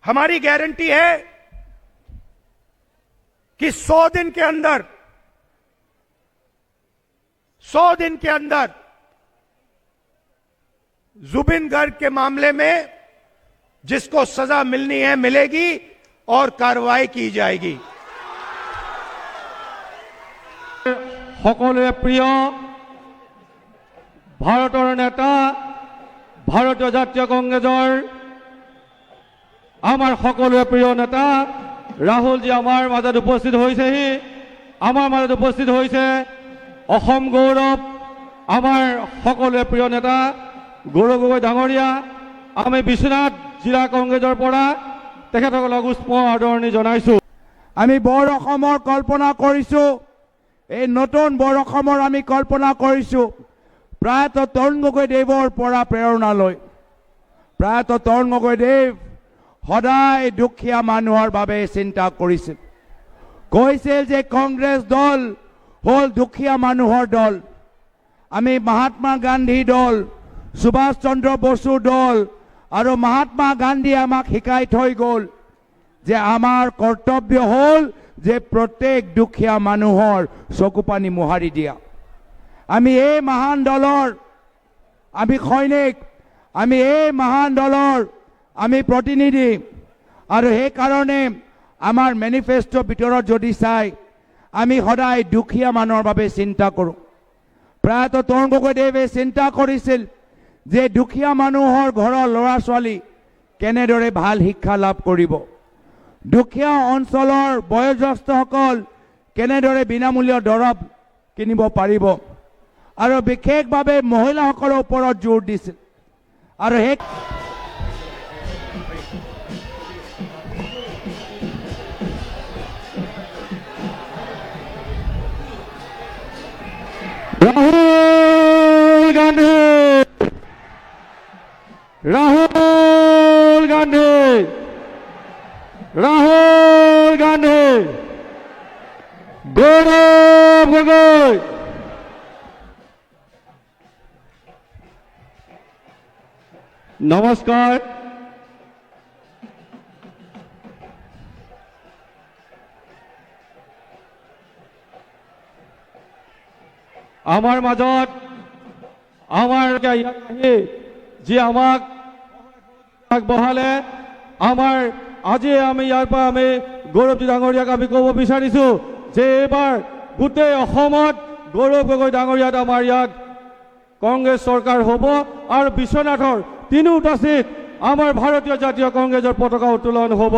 हमारी गारंटी है कि 100 दिन के अंदर जुबिन गर्ग के मामले में जिसको सजा मिलनी है मिलेगी और कार्रवाई की जाएगी। সকলোৰে প্ৰিয় ভাৰতৰ নেতা ভাৰতীয় জাতীয় কংগ্ৰেছৰ আমাৰ সকলোৰে প্ৰিয় নেতা ৰাহুলজী আমাৰ মাজত উপস্থিত হৈছেহি। আমাৰ মাজত উপস্থিত হৈছে অসম গৌৰৱ আমাৰ সকলোৰে প্ৰিয় নেতা গৌৰৱ গগৈ ডাঙৰীয়া। আমি বিশ্বনাথ জিলা কংগ্ৰেছৰ পৰা তেখেতসকলক উষ্ম আদৰণি জনাইছোঁ। আমি বৰ অসমৰ কল্পনা কৰিছোঁ, এই নতুন বৰ অসমৰ আমি কল্পনা কৰিছোঁ প্ৰায়তঃ তৰুণ গগৈদেৱৰ পৰা প্ৰেৰণা লৈ। প্ৰায়তঃ তৰুণ গগৈদেৱ সদায় দুখীয়া মানুহৰ বাবে চিন্তা কৰিছিল, কৈছিল যে কংগ্ৰেছ দল হ'ল দুখীয়া মানুহৰ দল। আমি মহাত্মা গান্ধী দল, সুভাষ চন্দ্ৰ বসু দল আৰু মহাত্মা গান্ধীয়ে আমাক শিকাই থৈ গ'ল যে আমাৰ কৰ্তব্য হ'ল যে প্ৰত্যেক দুখীয়া মানুহৰ চকু পানী মোহাৰি দিয়া। আমি এই মহান দলৰ আমি সৈনিক, আমি এই মহান দলৰ আমি প্ৰতিনিধি আৰু সেইকাৰণে আমাৰ মেনিফেষ্টোৰ ভিতৰত যদি চাই আমি সদায় দুখীয়া মানুহৰ বাবে চিন্তা কৰোঁ। প্ৰায়তঃ তৰুণ গগৈদেৱে চিন্তা কৰিছিল যে দুখীয়া মানুহৰ ঘৰৰ ল'ৰা ছোৱালী কেনেদৰে ভাল শিক্ষা লাভ কৰিব, দুখীয়া অঞ্চলৰ বয়োজ্যেষ্ঠসকল কেনেদৰে বিনামূলীয় দৰৱ কিনিব পাৰিব আৰু বিশেষভাৱে মহিলাসকলৰ ওপৰত জোৰ দিছিল। আৰু সেই ৰাহুল গান্ধী ৰাহুল গান্ধী ৰাহুল গান্ধী গৌৰব গগৈ। নমস্কাৰ। আমাৰ মাজত আমাৰ যি আমাক আগবঢ়ালে আমাৰ আজি আমি ইয়াৰ পৰা আমি গৌৰৱজী ডাঙৰীয়াক আমি ক'ব বিচাৰিছোঁ যে এইবাৰ গোটেই অসমত গৌৰৱ গগৈ ডাঙৰীয়াত আমাৰ ইয়াত কংগ্ৰেছ চৰকাৰ হ'ব আৰু বিশ্বনাথৰ তিনিওটা চিট আমাৰ ভাৰতীয় জাতীয় কংগ্ৰেছৰ পতাকা উত্তোলন হ'ব।